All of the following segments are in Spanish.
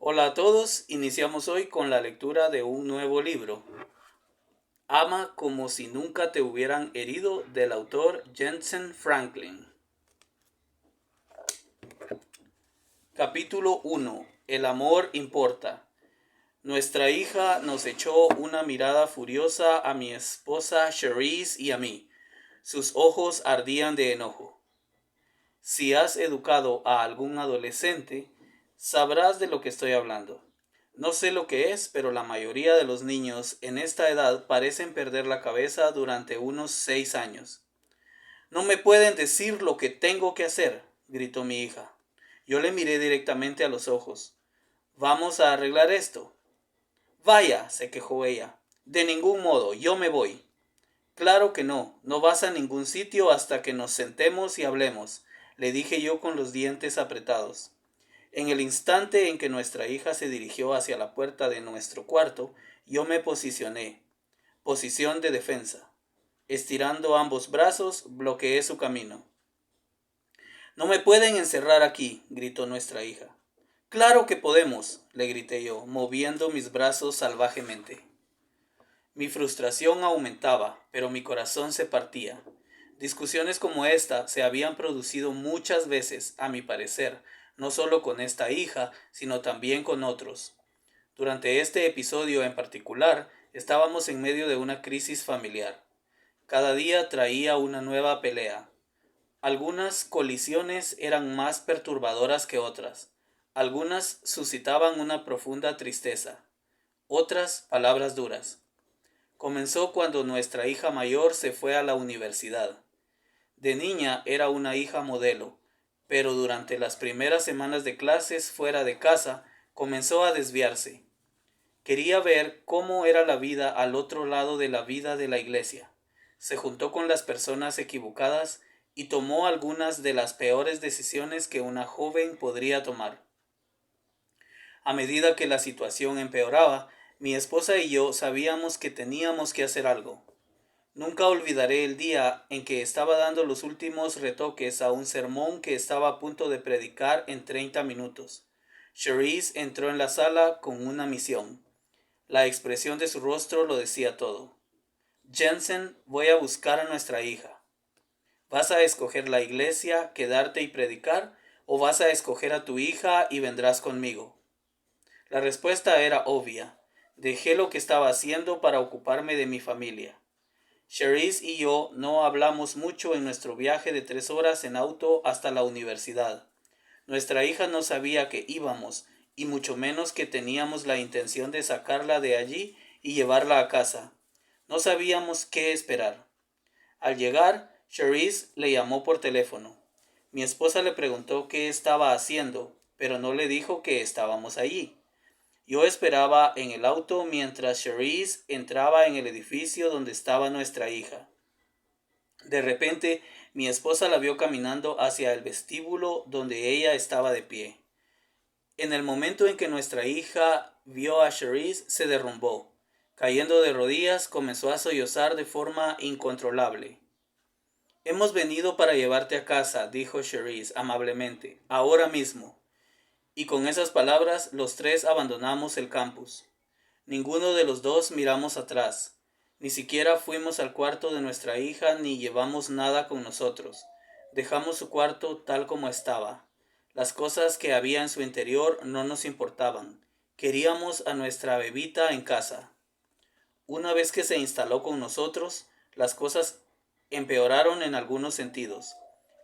Hola a todos, iniciamos hoy con la lectura de un nuevo libro, Ama como si nunca te hubieran herido, del autor Jensen Franklin. Capítulo 1. El amor importa. Nuestra hija nos echó una mirada furiosa a mi esposa Cherise y a mí. Sus ojos ardían de enojo. Si has educado a algún adolescente, sabrás de lo que estoy hablando. No sé lo que es, pero la mayoría de los niños en esta edad parecen perder la cabeza durante unos 6 años. No me pueden decir lo que tengo que hacer, gritó mi hija. Yo le miré directamente a los ojos. Vamos a arreglar esto. Vaya, se quejó ella. De ningún modo, yo me voy. Claro que no, no vas a ningún sitio hasta que nos sentemos y hablemos, le dije yo con los dientes apretados. En el instante en que nuestra hija se dirigió hacia la puerta de nuestro cuarto, yo me posicioné, posición de defensa. Estirando ambos brazos, bloqueé su camino. No me pueden encerrar aquí, gritó nuestra hija. Claro que podemos, le grité yo, moviendo mis brazos salvajemente. Mi frustración aumentaba, pero mi corazón se partía. Discusiones como esta se habían producido muchas veces, a mi parecer, no solo con esta hija, sino también con otros. Durante este episodio en particular, estábamos en medio de una crisis familiar. Cada día traía una nueva pelea. Algunas colisiones eran más perturbadoras que otras. Algunas suscitaban una profunda tristeza. Otras, palabras duras. Comenzó cuando nuestra hija mayor se fue a la universidad. De niña era una hija modelo, pero durante las primeras semanas de clases fuera de casa comenzó a desviarse. Quería ver cómo era la vida al otro lado de la vida de la iglesia. Se juntó con las personas equivocadas y tomó algunas de las peores decisiones que una joven podría tomar. A medida que la situación empeoraba, mi esposa y yo sabíamos que teníamos que hacer algo. Nunca olvidaré el día en que estaba dando los últimos retoques a un sermón que estaba a punto de predicar en 30 minutos. Cherise entró en la sala con una misión. La expresión de su rostro lo decía todo. Jensen, voy a buscar a nuestra hija. ¿Vas a escoger la iglesia, quedarte y predicar, o vas a escoger a tu hija y vendrás conmigo? La respuesta era obvia. Dejé lo que estaba haciendo para ocuparme de mi familia. Cherise y yo no hablamos mucho en nuestro viaje de 3 horas en auto hasta la universidad. Nuestra hija no sabía que íbamos, y mucho menos que teníamos la intención de sacarla de allí y llevarla a casa. No sabíamos qué esperar. Al llegar, Cherise le llamó por teléfono. Mi esposa le preguntó qué estaba haciendo, pero no le dijo que estábamos allí. Yo esperaba en el auto mientras Cherise entraba en el edificio donde estaba nuestra hija. De repente, mi esposa la vio caminando hacia el vestíbulo donde ella estaba de pie. En el momento en que nuestra hija vio a Cherise, se derrumbó. Cayendo de rodillas, comenzó a sollozar de forma incontrolable. Hemos venido para llevarte a casa, dijo Cherise amablemente, ahora mismo. Y con esas palabras los tres abandonamos el campus. Ninguno de los dos miramos atrás. Ni siquiera fuimos al cuarto de nuestra hija ni llevamos nada con nosotros. Dejamos su cuarto tal como estaba. Las cosas que había en su interior no nos importaban. Queríamos a nuestra bebita en casa. Una vez que se instaló con nosotros, las cosas empeoraron en algunos sentidos.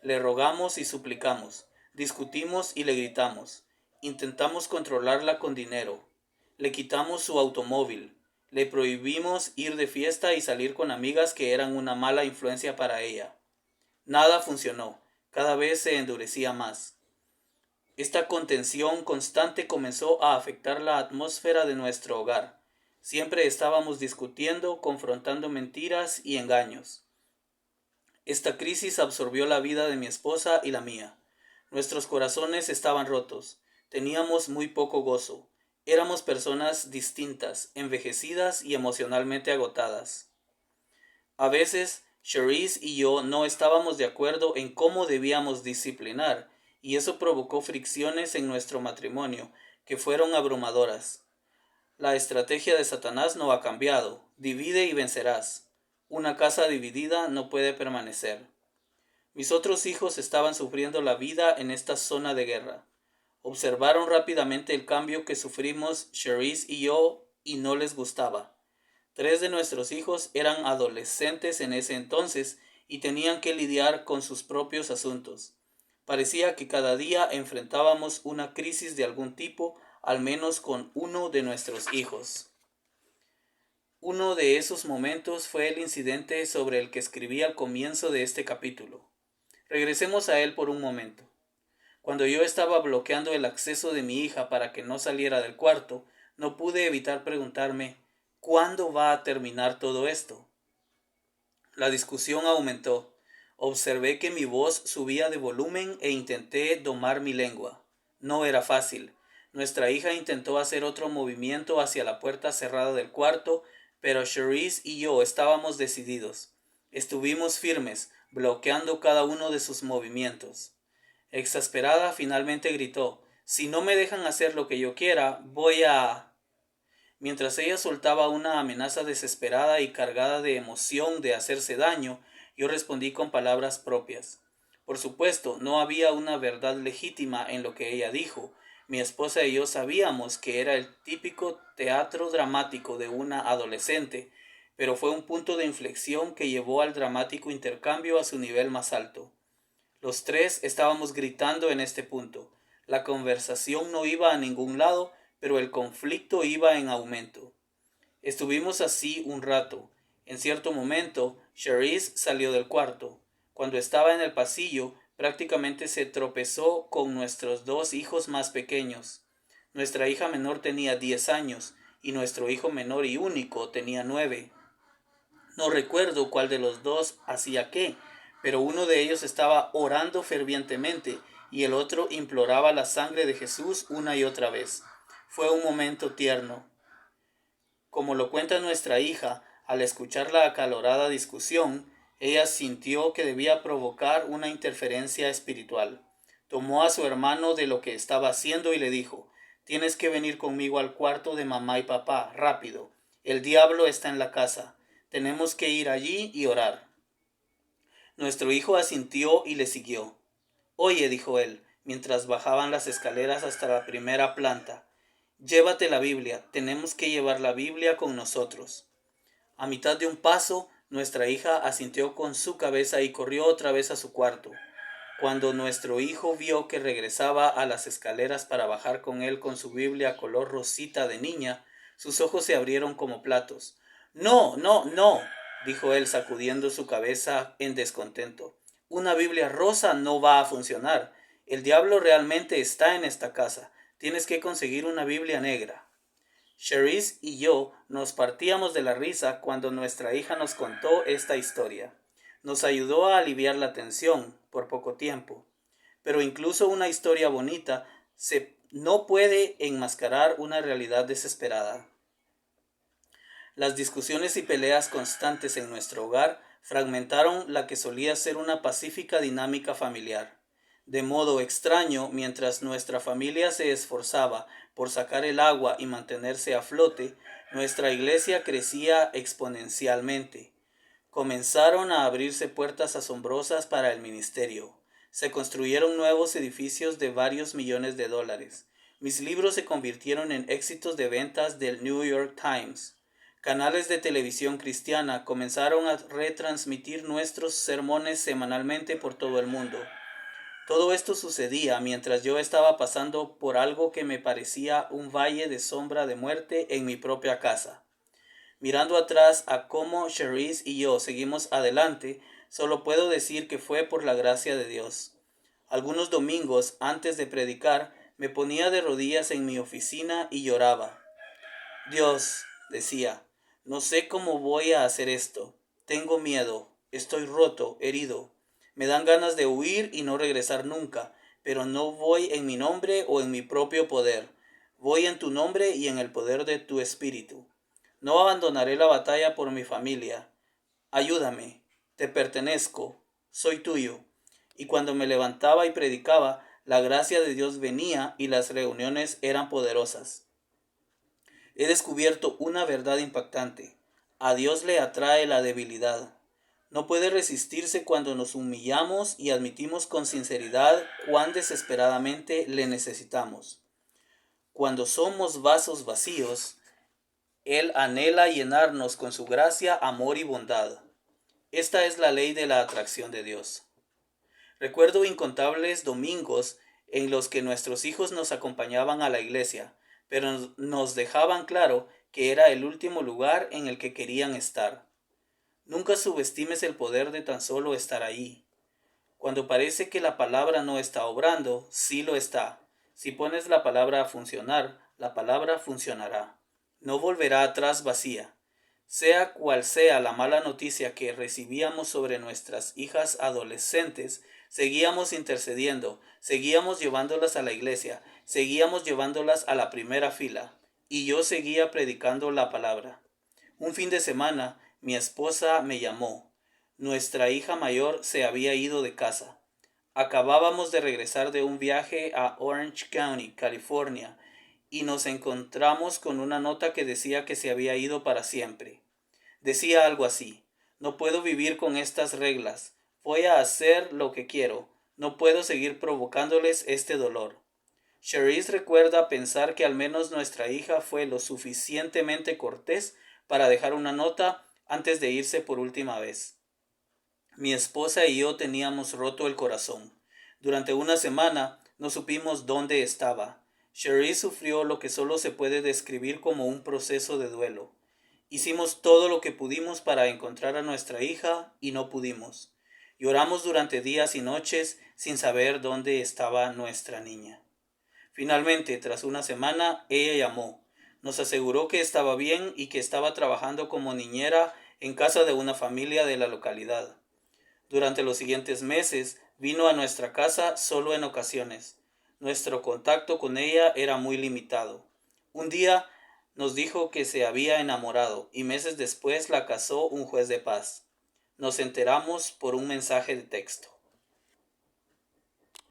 Le rogamos y suplicamos, discutimos y le gritamos. Intentamos controlarla con dinero. Le quitamos su automóvil. Le prohibimos ir de fiesta y salir con amigas que eran una mala influencia para ella. Nada funcionó. Cada vez se endurecía más. Esta contención constante comenzó a afectar la atmósfera de nuestro hogar. Siempre estábamos discutiendo, confrontando mentiras y engaños. Esta crisis absorbió la vida de mi esposa y la mía. Nuestros corazones estaban rotos. Teníamos muy poco gozo. Éramos personas distintas, envejecidas y emocionalmente agotadas. A veces, Cherise y yo no estábamos de acuerdo en cómo debíamos disciplinar, y eso provocó fricciones en nuestro matrimonio que fueron abrumadoras. La estrategia de Satanás no ha cambiado. Divide y vencerás. Una casa dividida no puede permanecer. Mis otros hijos estaban sufriendo la vida en esta zona de guerra. Observaron rápidamente el cambio que sufrimos Cherise y yo y no les gustaba. 3 de nuestros hijos eran adolescentes en ese entonces y tenían que lidiar con sus propios asuntos. Parecía que cada día enfrentábamos una crisis de algún tipo, al menos con uno de nuestros hijos. Uno de esos momentos fue el incidente sobre el que escribí al comienzo de este capítulo. Regresemos a él por un momento. Cuando yo estaba bloqueando el acceso de mi hija para que no saliera del cuarto, no pude evitar preguntarme, ¿cuándo va a terminar todo esto? La discusión aumentó. Observé que mi voz subía de volumen e intenté domar mi lengua. No era fácil. Nuestra hija intentó hacer otro movimiento hacia la puerta cerrada del cuarto, pero Cherise y yo estábamos decididos. Estuvimos firmes, bloqueando cada uno de sus movimientos. Exasperada, finalmente gritó, «Si no me dejan hacer lo que yo quiera, voy a...». Mientras ella soltaba una amenaza desesperada y cargada de emoción de hacerse daño, yo respondí con palabras propias. Por supuesto, no había una verdad legítima en lo que ella dijo. Mi esposa y yo sabíamos que era el típico teatro dramático de una adolescente, pero fue un punto de inflexión que llevó al dramático intercambio a su nivel más alto. Los tres estábamos gritando en este punto. La conversación no iba a ningún lado, pero el conflicto iba en aumento. Estuvimos así un rato. En cierto momento, Cherise salió del cuarto. Cuando estaba en el pasillo, prácticamente se tropezó con nuestros 2 hijos más pequeños. Nuestra hija menor tenía 10 años y nuestro hijo menor y único tenía 9. No recuerdo cuál de los dos hacía qué, pero uno de ellos estaba orando fervientemente y el otro imploraba la sangre de Jesús una y otra vez. Fue un momento tierno. Como lo cuenta nuestra hija, al escuchar la acalorada discusión, ella sintió que debía provocar una interferencia espiritual. Tomó a su hermano de lo que estaba haciendo y le dijo, «Tienes que venir conmigo al cuarto de mamá y papá, rápido. El diablo está en la casa. Tenemos que ir allí y orar». Nuestro hijo asintió y le siguió. «Oye», dijo él, mientras bajaban las escaleras hasta la primera planta, «llévate la Biblia, tenemos que llevar la Biblia con nosotros». A mitad de un paso, nuestra hija asintió con su cabeza y corrió otra vez a su cuarto. Cuando nuestro hijo vio que regresaba a las escaleras para bajar con él con su Biblia color rosita de niña, sus ojos se abrieron como platos. «No, no, no», dijo él sacudiendo su cabeza en descontento. «Una Biblia rosa no va a funcionar. El diablo realmente está en esta casa. Tienes que conseguir una Biblia negra». Cherise y yo nos partíamos de la risa cuando nuestra hija nos contó esta historia. Nos ayudó a aliviar la tensión por poco tiempo. Pero incluso una historia bonita no puede enmascarar una realidad desesperada. Las discusiones y peleas constantes en nuestro hogar fragmentaron la que solía ser una pacífica dinámica familiar. De modo extraño, mientras nuestra familia se esforzaba por sacar el agua y mantenerse a flote, nuestra iglesia crecía exponencialmente. Comenzaron a abrirse puertas asombrosas para el ministerio. Se construyeron nuevos edificios de varios millones de dólares. Mis libros se convirtieron en éxitos de ventas del New York Times. Canales de televisión cristiana comenzaron a retransmitir nuestros sermones semanalmente por todo el mundo. Todo esto sucedía mientras yo estaba pasando por algo que me parecía un valle de sombra de muerte en mi propia casa. Mirando atrás a cómo Cherise y yo seguimos adelante, solo puedo decir que fue por la gracia de Dios. Algunos domingos, antes de predicar, me ponía de rodillas en mi oficina y lloraba. «Dios», decía, «no sé cómo voy a hacer esto. Tengo miedo. Estoy roto, herido. Me dan ganas de huir y no regresar nunca, pero no voy en mi nombre o en mi propio poder. Voy en tu nombre y en el poder de tu espíritu. No abandonaré la batalla por mi familia. Ayúdame. Te pertenezco. Soy tuyo». Y cuando me levantaba y predicaba, La gracia de Dios venía y las reuniones eran poderosas. He descubierto una verdad impactante. A Dios le atrae la debilidad. No puede resistirse cuando nos humillamos y admitimos con sinceridad cuán desesperadamente le necesitamos. Cuando somos vasos vacíos, Él anhela llenarnos con su gracia, amor y bondad. Esta es la ley de la atracción de Dios. Recuerdo incontables domingos en los que nuestros hijos nos acompañaban a la iglesia, pero nos dejaban claro que era el último lugar en el que querían estar. Nunca subestimes el poder de tan solo estar ahí. Cuando parece que la palabra no está obrando, sí lo está. Si pones la palabra a funcionar, la palabra funcionará. No volverá atrás vacía. Sea cual sea la mala noticia que recibíamos sobre nuestras hijas adolescentes, seguíamos intercediendo, seguíamos llevándolas a la iglesia, seguíamos llevándolas a la primera fila, y yo seguía predicando la palabra. Un fin de semana, mi esposa me llamó. Nuestra hija mayor se había ido de casa. Acabábamos de regresar de un viaje a Orange County, California, y nos encontramos con una nota que decía que se había ido para siempre. Decía algo así: no puedo vivir con estas reglas, voy a hacer lo que quiero, no puedo seguir provocándoles este dolor. Cherise recuerda pensar que al menos nuestra hija fue lo suficientemente cortés para dejar una nota antes de irse por última vez. Mi esposa y yo teníamos roto el corazón. Durante una semana no supimos dónde estaba. Cherise sufrió lo que solo se puede describir como un proceso de duelo. Hicimos todo lo que pudimos para encontrar a nuestra hija y no pudimos. Lloramos durante días y noches sin saber dónde estaba nuestra niña. Finalmente, tras una semana, ella llamó. Nos aseguró que estaba bien y que estaba trabajando como niñera en casa de una familia de la localidad. Durante los siguientes meses vino a nuestra casa solo en ocasiones. Nuestro contacto con ella era muy limitado. Un día nos dijo que se había enamorado y meses después la casó un juez de paz. Nos enteramos por un mensaje de texto.